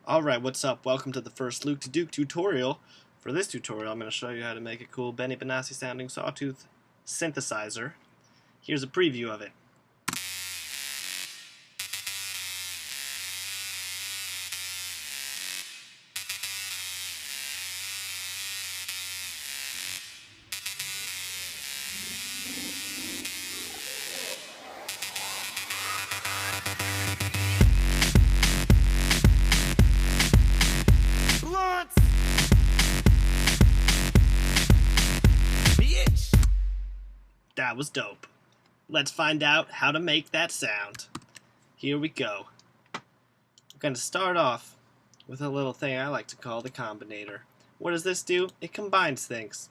Alright, what's up? Welcome to the first Luke to Duke tutorial. For this tutorial, I'm going to show you how to make a cool Benny Benassi sounding sawtooth synthesizer. Here's a preview of it. That was dope. Let's find out how to make that sound. Here we go. I'm going to start off with a little thing I like to call the combinator. What does this do? It combines things.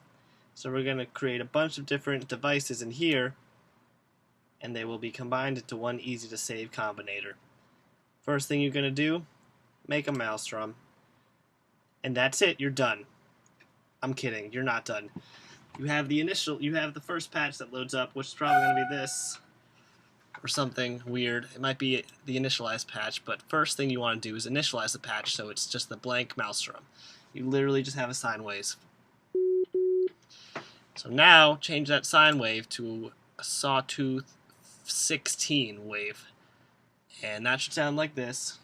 So we're going to create a bunch of different devices in here, and they will be combined into one easy to save combinator. First thing you're going to do, make a mouse drum. And that's it, you're done. I'm kidding, you're not done. You have the first patch that loads up, which is probably going to be this, or something weird. It might be the initialize patch, but first thing you want to do is initialize the patch so it's just the blank mouse drum. You literally just have a sine wave. So now, change that sine wave to a sawtooth 16 wave. And that should sound like this,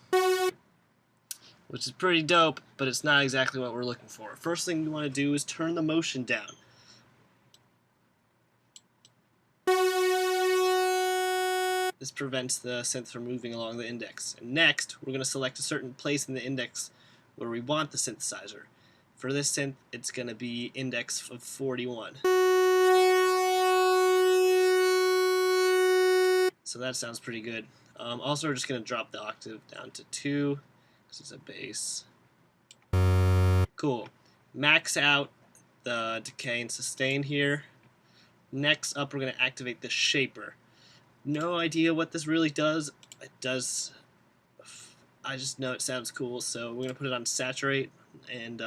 which is pretty dope, but it's not exactly what we're looking for. First thing you want to do is turn the motion down. This prevents the synth from moving along the index. And next, we're going to select a certain place in the index where we want the synthesizer. For this synth, it's going to be index of 41. So that sounds pretty good. Also, we're just going to drop the octave down to 2, because it's a bass. Cool. Max out the decay and sustain here. Next up, we're going to activate the shaper. No idea what this really does. It does. I just know it sounds cool, so we're going to put it on saturate and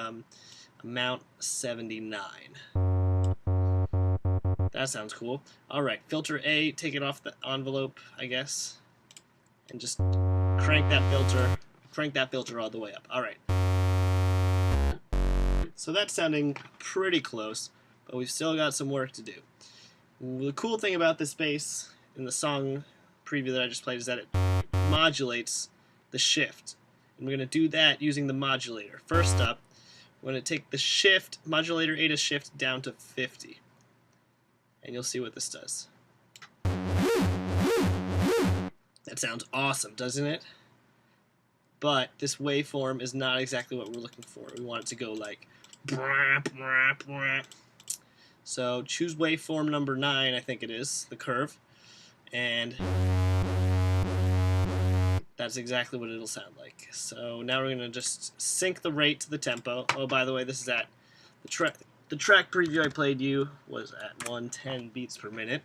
amount 79. That sounds cool. Alright, filter A, take it off the envelope, I guess, and just crank that filter all the way up. Alright. So that's sounding pretty close, but we've still got some work to do. The cool thing about this bass in the song preview that I just played is that it modulates the shift. And we're going to do that using the modulator. First up, we're going to take the shift, modulator A to shift, down to 50. And you'll see what this does. That sounds awesome, doesn't it? But this waveform is not exactly what we're looking for. We want it to go like brah, brah, brah. So choose waveform number 9, I think it is, the curve. And that's exactly what it'll sound like. So now we're going to just sync the rate to the tempo. Oh, by the way, this is at the track preview I played you was at 110 beats per minute.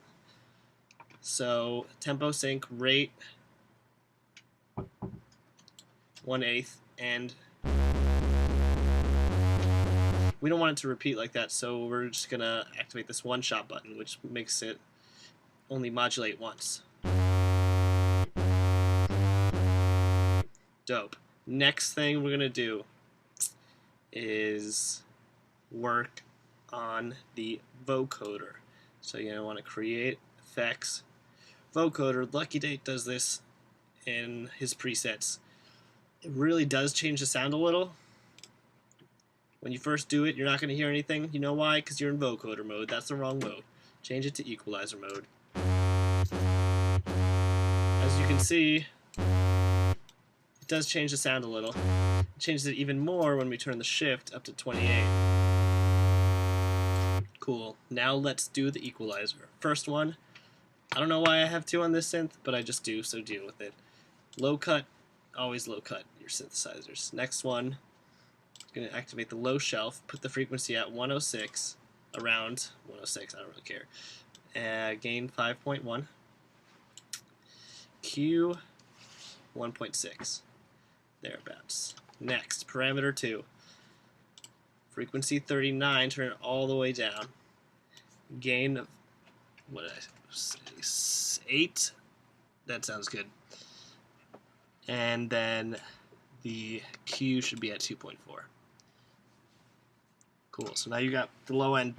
So tempo sync, rate 1/8, and we don't want it to repeat like that, so we're just going to activate this one-shot button, which makes it only modulate once. Dope. Next thing we're going to do is work on the vocoder. So you're going to want to create effects. Vocoder, Lucky Date does this in his presets. It really does change the sound a little. When you first do it, you're not going to hear anything. You know why? Because you're in vocoder mode. That's the wrong mode. Change it to equalizer mode. As you can see, it does change the sound a little. It changes it even more when we turn the shift up to 28. Cool. Now let's do the equalizer. First one, I don't know why I have 2 on this synth, but I just do, so deal with it. Low cut, always low cut your synthesizers. Next one, I'm going to activate the low shelf, put the frequency at 106, around 106, I don't really care. Gain 5.1. Q 1.6. Thereabouts. Next, parameter 2. Frequency 39, turn it all the way down. Gain of, what did I say, 8? That sounds good. And then the Q should be at 2.4. Cool, so now you got the low end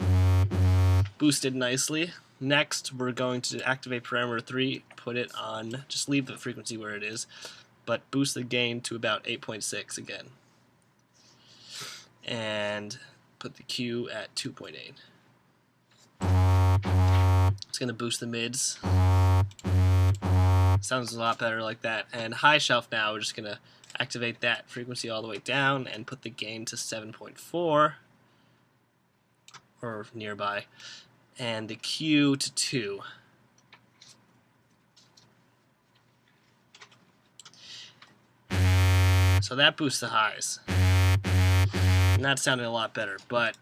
boosted nicely. Next, we're going to activate parameter 3, put it on, just leave the frequency where it is, but boost the gain to about 8.6 again. And put the Q at 2.8. It's going to boost the mids. Sounds a lot better like that. And high shelf now, we're just going to activate that frequency all the way down and put the gain to 7.4 or nearby, and the Q to 2. So that boosts the highs. And that's sounding a lot better, but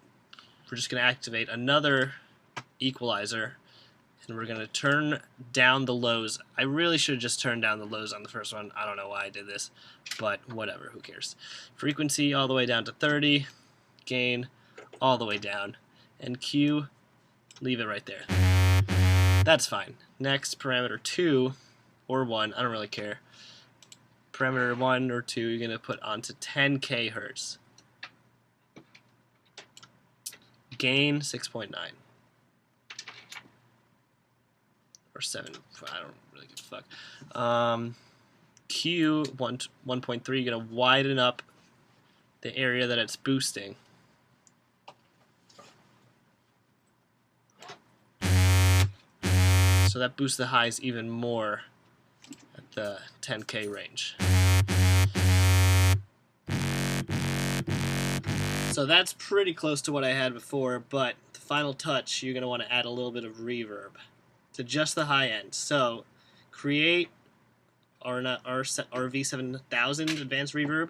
we're just going to activate another equalizer, and we're going to turn down the lows. I really should have just turned down the lows on the first one. I don't know why I did this, but whatever, who cares. Frequency all the way down to 30, gain all the way down, and Q, leave it right there. That's fine. Next, parameter 2 or 1, I don't really care. Parameter 1 or 2 you're going to put onto 10 kHz. Gain 6.9. Or 7, I don't really give a fuck. Q 1.3, you're going to widen up the area that it's boosting. So that boosts the highs even more at the 10K range. So that's pretty close to what I had before, but the final touch, you're going to want to add a little bit of reverb to just the high end. So create RV7000 advanced reverb,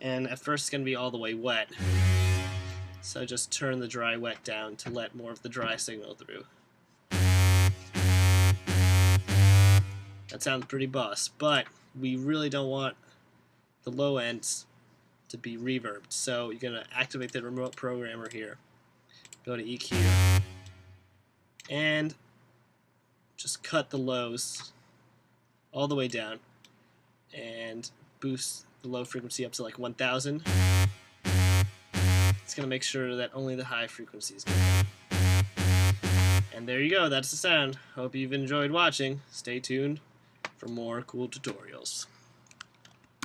and at first it's going to be all the way wet. So just turn the dry wet down to let more of the dry signal through. That sounds pretty boss, but we really don't want the low ends to be reverbed. So you're going to activate the remote programmer here. Go to EQ. And just cut the lows all the way down. And boost the low frequency up to like 1000. It's going to make sure that only the high frequencies get hit. And there you go, that's the sound. Hope you've enjoyed watching. Stay tuned for more cool tutorials.